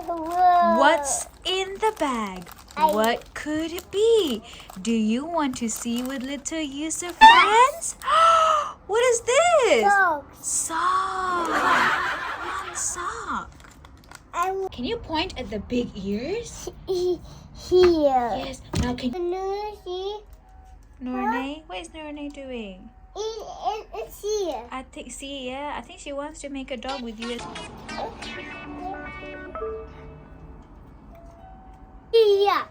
What's in the bag? What could it be? Do you want to see with little Yusuf friends? What is this? Sock. One sock. Can you point at the big ears? Here. Yes. Now can See? Noor-e-Nai? What is Noor-e-Nai doing? It's here. I think I think she wants to make a dog with you. Here.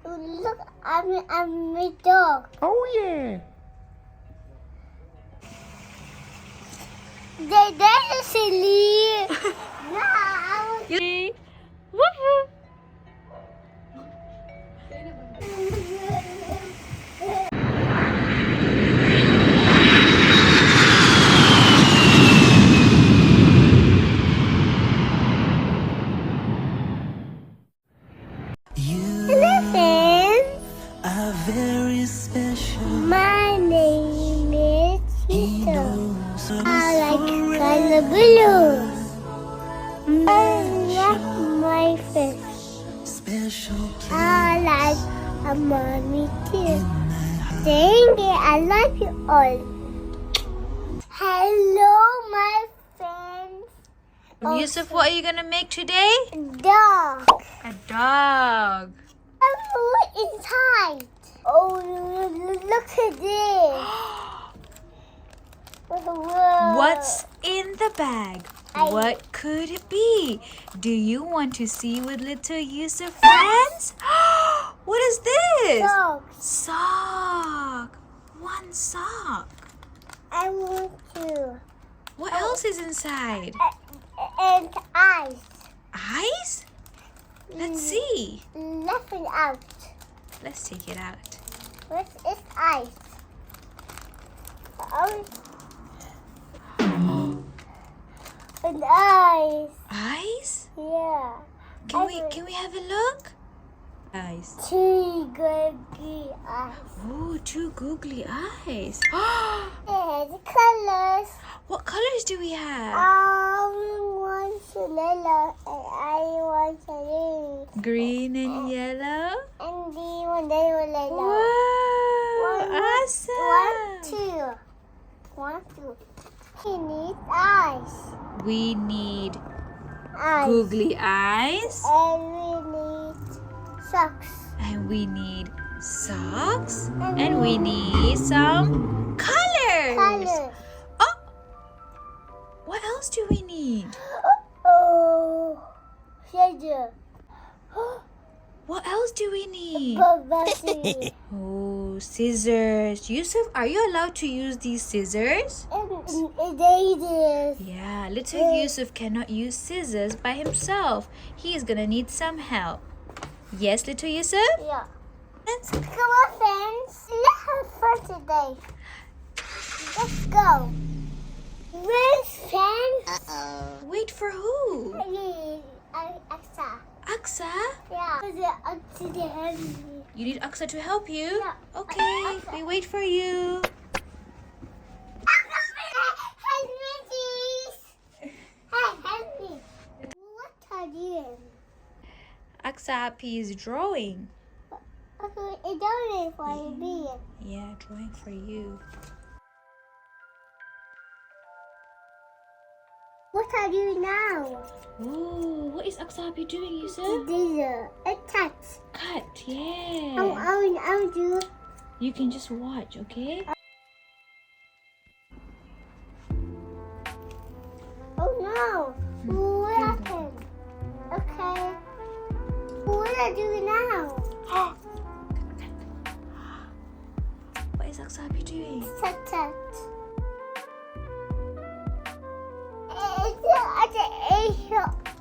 Look, I'm a dog. Oh yeah. That's silly. No, I Woohoo! Are very special. My name is Yusuf. I like color blue. I like my fish. Special I like a mommy too. Thank you. I love you all. Hello, my friends. Yusuf, what are you gonna make today? Dog. A dog. What inside? Oh, look at this. What's in the bag? What could it be? Do you want to see with little Yusuf friends? What is this? Dog. Sock. One sock. I want to. What else is inside? And eyes. Eyes? Let's see. Left and out. Let's take it out. What is eyes? Oh. And eyes. Eyes? Yeah. Can we have a look? Eyes. Two googly eyes. Oh, two googly eyes. And colors. What colors do we have? I want yellow and I want green. Green and yellow. And the one they were yellow. Wow, awesome. One, two. He needs eyes. We need Eyes. googly eyes. And we need socks. And we need socks. And we need some colors. Colors. Oh! What else do we need? Oh, scissors. What else do we need? Bubble. Oh, scissors. Yusuf, are you allowed to use these scissors? And daisies. Yeah, little Yusuf cannot use scissors by himself. He is gonna need some help. Yes, little Yusuf? Yeah. Come on, friends. Let's have fun today. Let's go. Where's friends? Wait for who? Aqsa. Aqsa? Yeah. You need Aqsa to help you? Yeah. Okay, Aqsa. we wait for you. Help me, please. Help me. What are you doing? Aqsa Api is drawing. Okay, it's only for me. Yeah, drawing for you. What are you now? Oh, what is Aqsa Api doing, Yusuf? This a touch. Cut, yeah. I'll do. You can just watch, okay? Oh no! What happened? Okay. What are you doing now? What is Aqsa Api doing? Touch.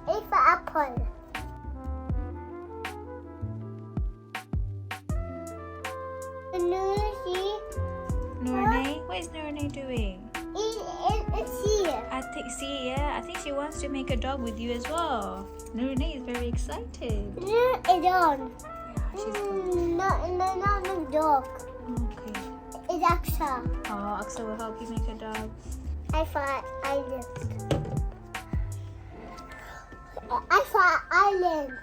It's an apple. Noor-e-Nai? What is Noor-e-Nai doing? It's here. I think she wants to make a dog with you as well. Noor-e-Nai is very excited. It's on. Yeah, she's No, dog. okay. It's Aqsa. Oh, Aqsa will help you make a dog. I thought island. I thought island.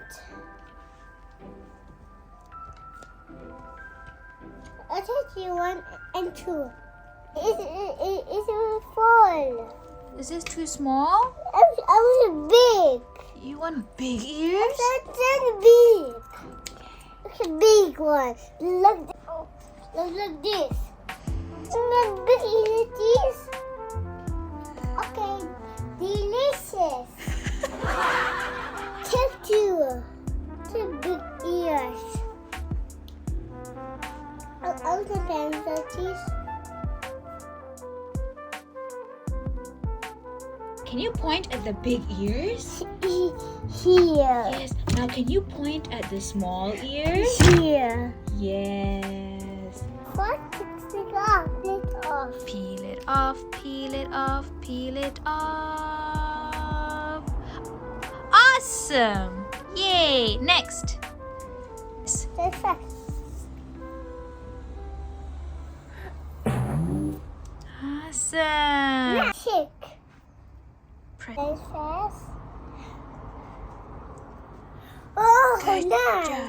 I told you 1 and 2. It's full. Is this too small? I was big. You want big ears? That's big. It's a big one. Look this. Look big this. Okay, delicious. Take two big ears. I'll depend on these. Can you point at the big ears? Here. Yes. Now can you point at the small ears? Here. Yes. What? Take off. Take off. Peel it off, peel it off, peel it off. Awesome! Yay! Next. Perfect. Awesome. Shake. Press. Fast. Oh, Good now. job.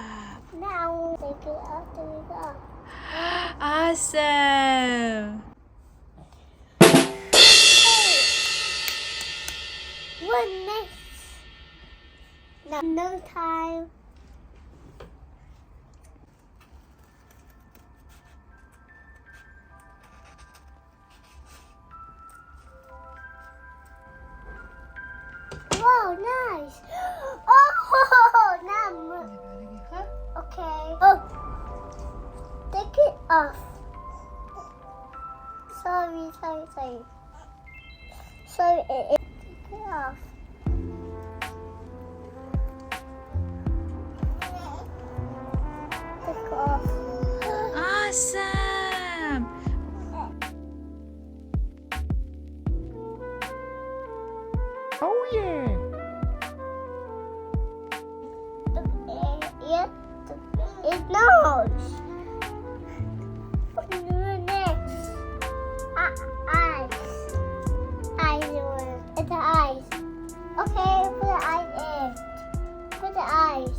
Now take it off. Take it off. Awesome. What next? No time. Whoa, nice. Oh, now. Okay. Oh, take it off. Sorry. Sorry, take it off. Take it off. Awesome. Oh yeah. It knows. What do we do next? Eyes. It's the eyes. Okay, put the eyes in. Put the eyes.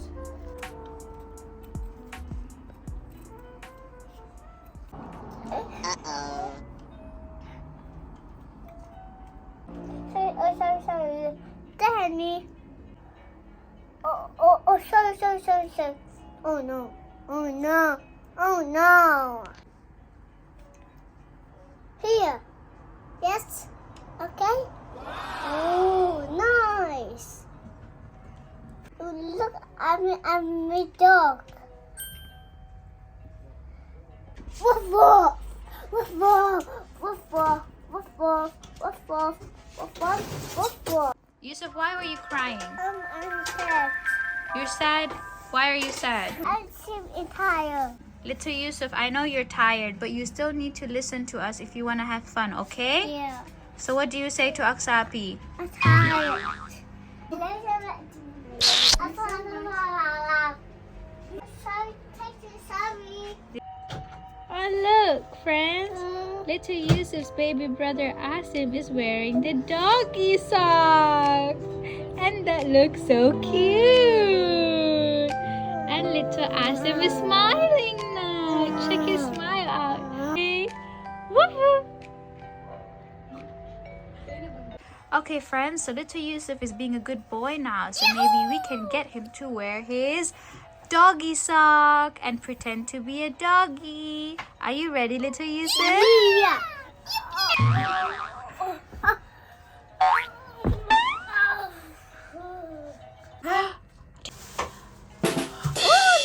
Sorry. Danny. Sorry. Oh no. Here. Yes. Okay. Oh, nice. Look, I'm a dog. Woof woof. Woof woof. Woof woof. Woof woof. Woof woof. Woof woof. Woof woof. Yusuf, why were you crying? I'm sad. You're sad? Why are you sad? I seem tired. Little Yusuf, I know you're tired, but you still need to listen to us if you want to have fun, okay? Yeah. So what do you say to Aqsa Api? I'm tired. Sorry. Oh, look, friends. Little Yusuf's baby brother Asim is wearing the doggy socks. And that looks so cute. And little Asim is smiling now. Check his smile out. Hey. Woohoo! Okay, friends, so little Yusuf is being a good boy now. So maybe we can get him to wear his doggy sock and pretend to be a doggy. Are you ready, little Yusuf? Yeah. Oh,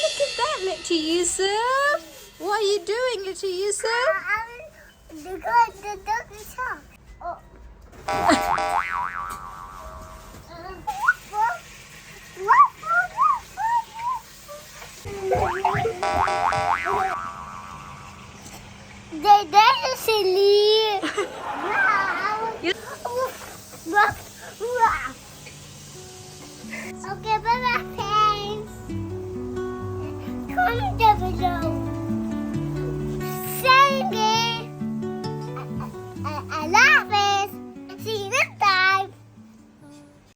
look at that, little Yusuf. What are you doing, little Yusuf? The doggy sock.